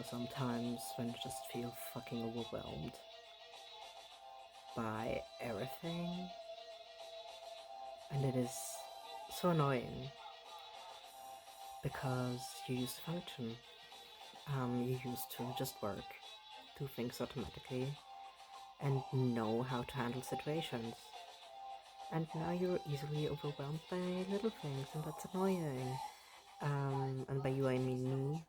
Sometimes when you just feel fucking overwhelmed by everything, and it is so annoying because you used to function. You used to just work, do things automatically, and know how to handle situations. And now you're easily overwhelmed by little things, and that's annoying. And by you I mean me.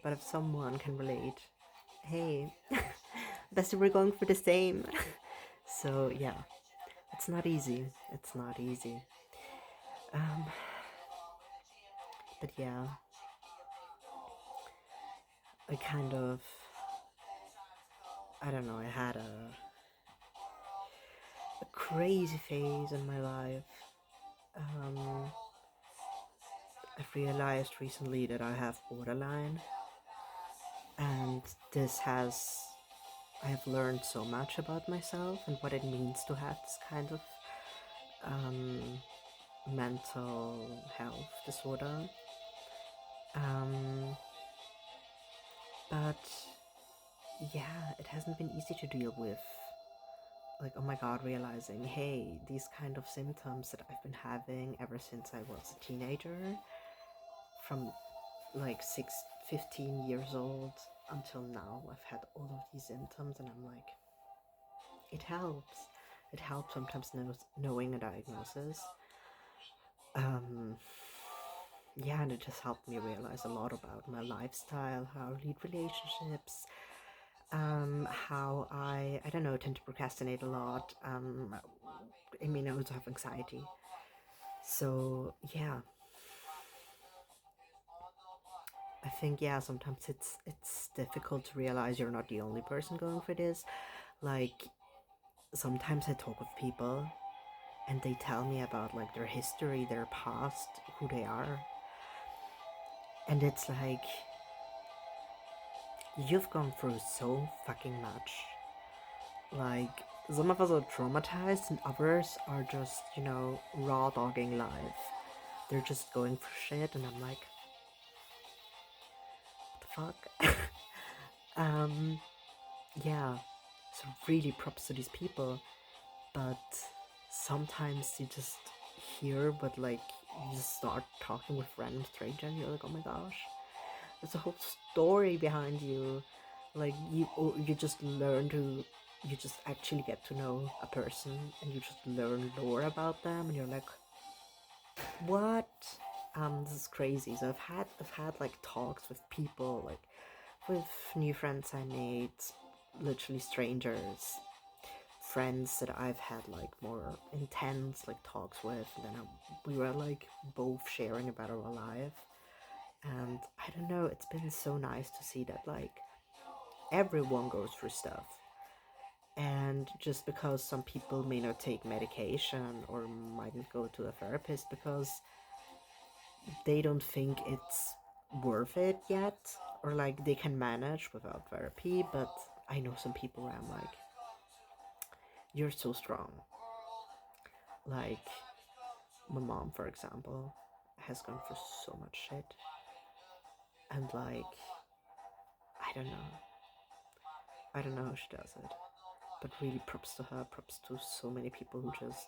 But if someone can relate, hey, best if we're going for the same. So yeah, it's not easy. It's not easy. Um, but yeah, I kind of, I don't know, I had a crazy phase in my life. Um, I've realized recently that I have borderline, and this has, I have learned so much about myself and what it means to have this kind of um, mental health disorder. Um, but yeah, it hasn't been easy to deal with. Like, oh my god, realizing, hey, these kind of symptoms that I've been having ever since I was a teenager, from like 15 years old until now, I've had all of these symptoms, and I'm like, it helps. It helps sometimes knowing a diagnosis. Um, yeah, and it just helped me realize a lot about my lifestyle, how I lead relationships, how I don't know, tend to procrastinate a lot. I also have anxiety. So yeah, I think yeah, sometimes it's difficult to realize you're not the only person going for this. Like sometimes I talk with people and they tell me about like their history, their past, who they are. And it's like you've gone through so fucking much. Like some of us are traumatized and others are just, raw dogging life. They're just going for shit and I'm like, what the fuck? um yeah. So really props to these people. But sometimes you just hear, but like you just start talking with random stranger, and you're like, oh my gosh, there's a whole story behind you. Like you just learn to, you just actually get to know a person, and you just learn lore about them, and you're like, what? This is crazy. So I've had like talks with people, like with new friends I made, literally strangers, friends that I've had like more intense like talks with, and then we were like both sharing about our life, and I don't know, it's been so nice to see that like everyone goes through stuff, and just because some people may not take medication or mightn't go to a therapist because they don't think it's worth it yet, or like they can manage without therapy, but I know some people where I'm like, you're so strong. Like my mom, for example, has gone through so much shit. And like, I don't know. I don't know how she does it. But really props to her, props to so many people who just,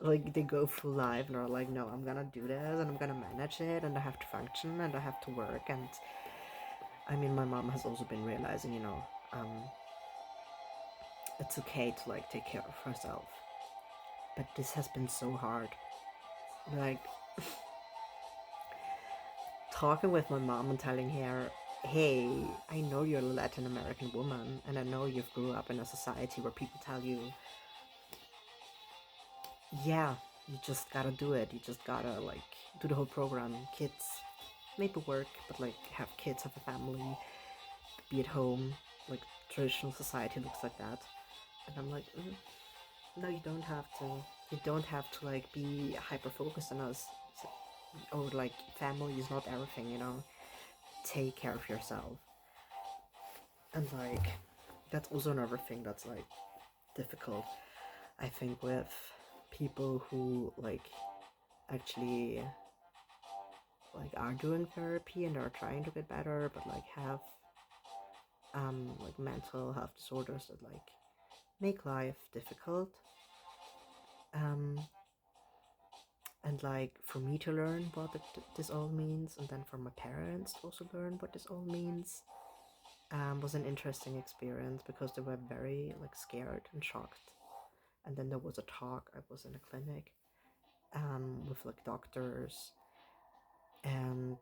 like they go through life and are like, no, I'm gonna do this and I'm gonna manage it and I have to function and I have to work. And I mean, my mom has also been realizing, it's okay to like take care of herself. But this has been so hard. Like, talking with my mom and telling her, hey, I know you're a Latin American woman, and I know you've grew up in a society where people tell you, yeah, you just gotta do it. You just gotta, like, do the whole program. Kids, maybe work, but, like, have kids, have a family, be at home. Like, traditional society looks like that. And I'm like, no, you don't have to. You don't have to, like, be hyper-focused on us. Or, like, family is not everything. Take care of yourself. And like that's also another thing that's like difficult, I think, with people who like actually like are doing therapy and are trying to get better, but like have like mental health disorders that like make life difficult. Um, and like for me to learn what this all means, and then for my parents to also learn what this all means, was an interesting experience because they were very like scared and shocked. And then there was a talk. I was in a clinic with like doctors and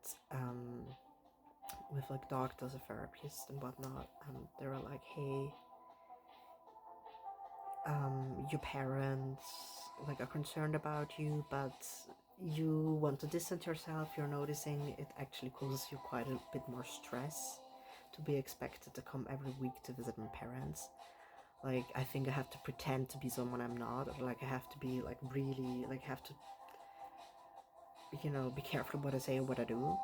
with like doctors, a therapist, and whatnot. And they were like, "Hey, your parents like are concerned about you, but you want to distance yourself. You're noticing it actually causes you quite a bit more stress to be expected to come every week to visit my parents. Like, I think I have to pretend to be someone I'm not, or like I have to be like really like have to, be careful what I say and what I do.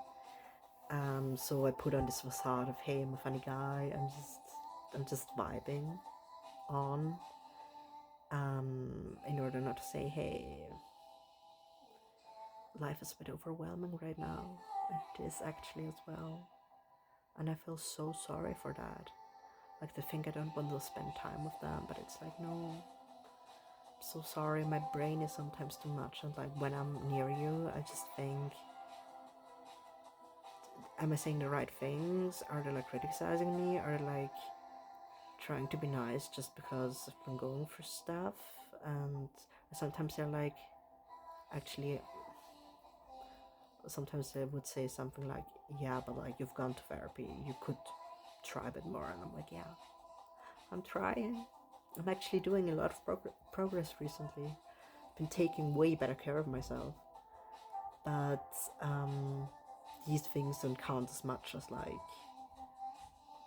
So I put on this facade of, hey, I'm a funny guy. I'm just vibing on. In order not to say, hey, life is a bit overwhelming right now. It is actually as well. And I feel so sorry for that. Like, they think I don't want to spend time with them, but it's like, no, I'm so sorry. My brain is sometimes too much. And like, when I'm near you, I just think, am I saying the right things? Are they like criticizing me? Are they like trying to be nice just because I've been going through stuff? And sometimes they're like, actually, sometimes they would say something like, yeah, but like you've gone to therapy, you could try a bit more. And I'm like, yeah, I'm trying. I'm actually doing a lot of progress recently. I've been taking way better care of myself. But these things don't count as much as like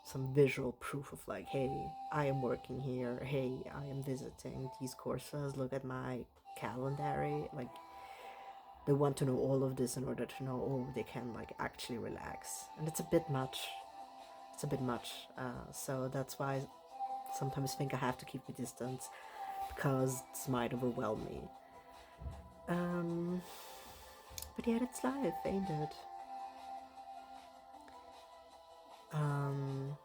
some visual proof of like, hey, I am working here, hey, I am visiting these courses, look at my calendar. Like, they want to know all of this in order to know, oh, they can like actually relax. And it's a bit much. It's a bit much. So that's why I sometimes think I have to keep my distance, because this might overwhelm me. But yeah, that's life, ain't it? Um,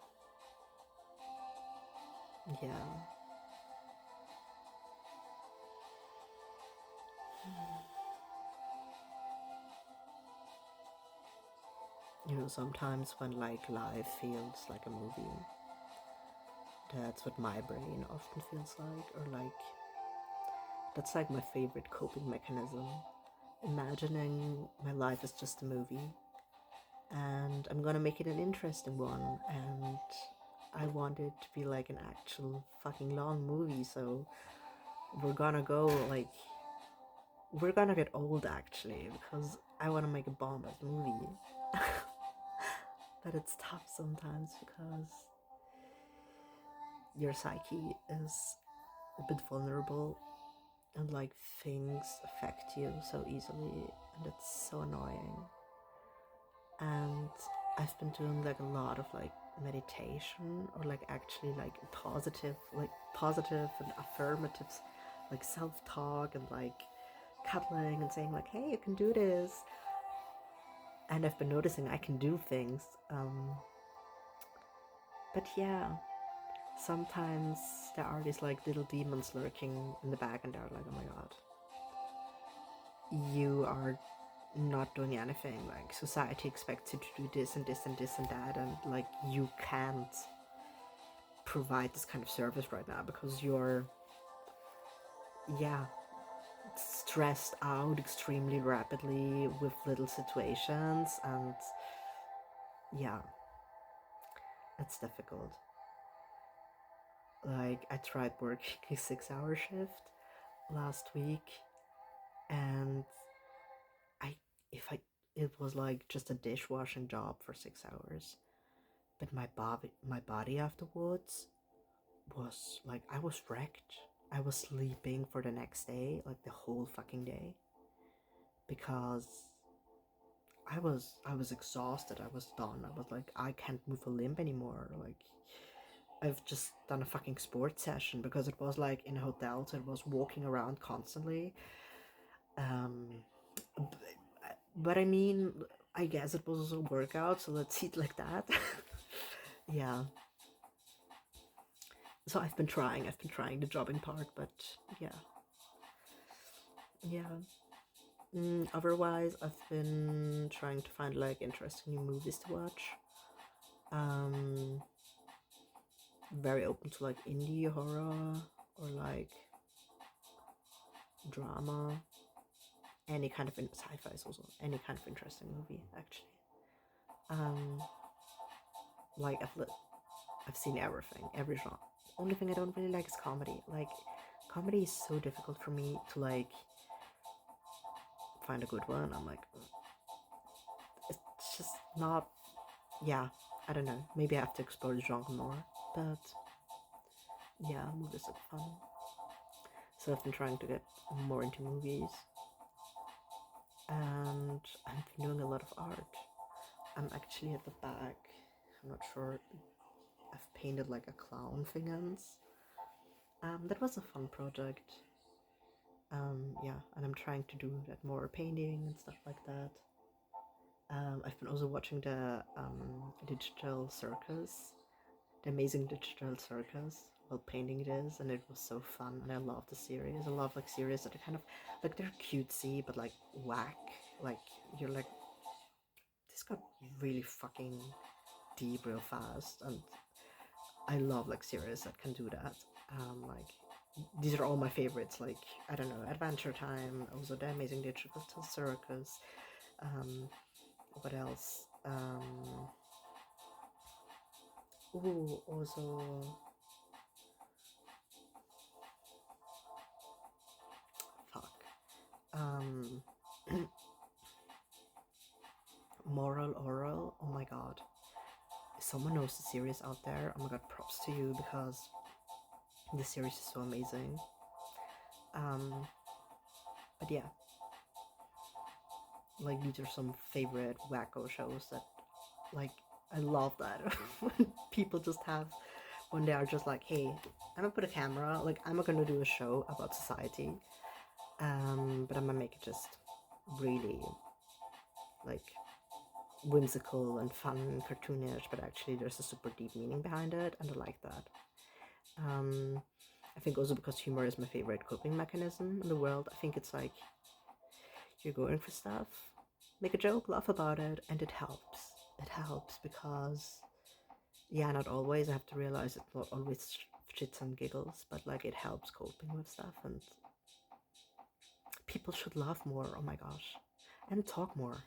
yeah. Sometimes when like life feels like a movie, that's what my brain often feels like, or like that's like my favorite coping mechanism. Imagining my life is just a movie, and I'm gonna make it an interesting one, and I want it to be like an actual fucking long movie, so we're gonna go like we're gonna get old actually, because I wanna make a bomb-ass movie. But it's tough sometimes because your psyche is a bit vulnerable, and like things affect you so easily, and it's so annoying. And I've been doing like a lot of like meditation, or like actually like positive and affirmative like self-talk, and like cuddling and saying like, hey, you can do this. And I've been noticing I can do things. But yeah, sometimes there are these like little demons lurking in the back, and they're like, oh my god, you are not doing anything. Like, society expects you to do this and this and this and that, and like you can't provide this kind of service right now because you're, yeah, stressed out extremely rapidly with little situations. And yeah, it's difficult. Like, I tried working a 6-hour shift last week, and I if I it was like just a dishwashing job for 6 hours, but my body afterwards was like, I was wrecked. I was sleeping for the next day, like the whole fucking day, because I was exhausted. I was done. I was like, I can't move a limb anymore. Like, I've just done a fucking sports session because it was like in a hotel, so it was walking around constantly. Um, but I mean, I guess it was also a workout, so let's see it like that. Yeah. So I've been trying the jogging part, but yeah. Yeah. Otherwise, I've been trying to find like interesting new movies to watch. Um, very open to like indie horror or like drama. Any kind of sci-fi is also any kind of interesting movie actually. Um, like I've seen everything, every genre. Only thing I don't really like is comedy. Like comedy is so difficult for me to like find a good one. I'm like, it's just not. Yeah, I don't know. Maybe I have to explore the genre more. But yeah, movies are fun. So I've been trying to get more into movies, and I've been doing a lot of art. I'm actually at the back. I'm not sure. I've painted like a clown thing. That was a fun project. Yeah, and I'm trying to do that more painting and stuff like that. I've been also watching the digital circus, the amazing digital circus, while painting it is, and it was so fun. And I love the series. I love like series that are kind of like they're cutesy but like whack. Like you're like this got really fucking deep real fast, and I love like series that can do that. Like these are all my favorites. Like I don't know, Adventure Time, also the Amazing Digital Circus. What else? Ooh, also fuck. Um, Moral Oral. Oh my god. If someone knows the series out there, oh my god, props to you because the series is so amazing. But yeah, like these are some favorite wacko shows that, like, I love that when people just have when they are just like, hey, I'm gonna put a camera, like I'm not gonna do a show about society, but I'm gonna make it just really like whimsical and fun and cartoonish, but actually there's a super deep meaning behind it, and I like that. I think also because humor is my favorite coping mechanism in the world. I think it's like you're going for stuff, make a joke, laugh about it, and it helps. It helps because, yeah, not always. I have to realize it's not always shits and giggles, but like it helps coping with stuff, and people should laugh more. Oh my gosh, and talk more.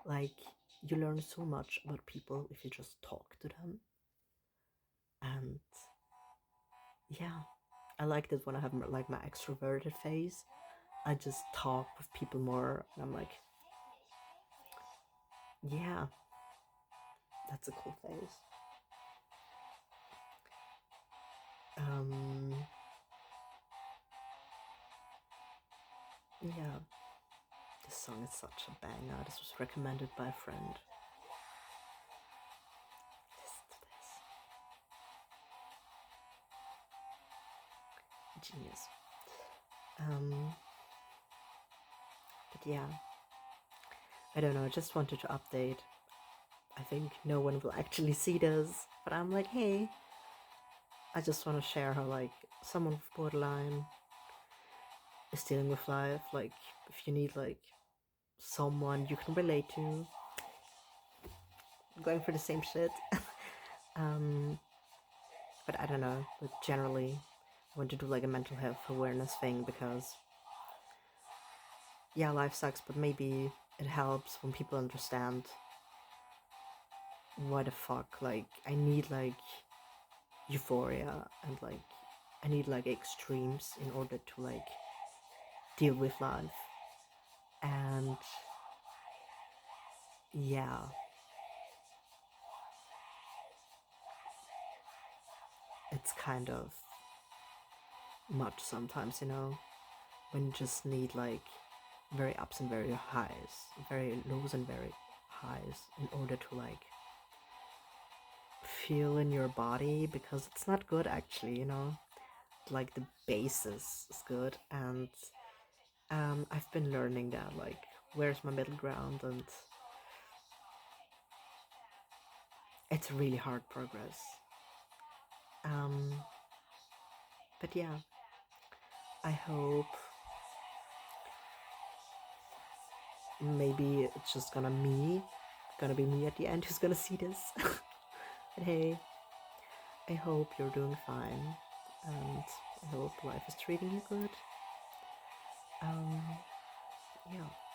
Like you learn so much about people if you just talk to them, and yeah, I like that when I have like my extroverted phase. I just talk with people more, and I'm like, yeah, that's a cool phase. Um, yeah, this song is such a banger. This was recommended by a friend. Listen to this. Genius. But yeah, I don't know. I just wanted to update. I think no one will actually see this, but I'm like, hey, I just want to share how like someone with borderline is dealing with life. Like, if you need like someone you can relate to, going for the same shit. um, but I don't know. But generally, I want to do like a mental health awareness thing because, yeah, life sucks, but maybe it helps when people understand why the fuck. Like, I need like euphoria and like I need like extremes in order to like deal with life. And yeah, it's kind of much sometimes, when you just need like very ups and very highs, very lows and very highs in order to like feel in your body, because it's not good actually, like the basis is good. And I've been learning that, like, where's my middle ground, and it's really hard progress. Um, but yeah, I hope maybe it's just gonna be me at the end who's gonna see this. But hey, I hope you're doing fine, and I hope life is treating you good. Yeah.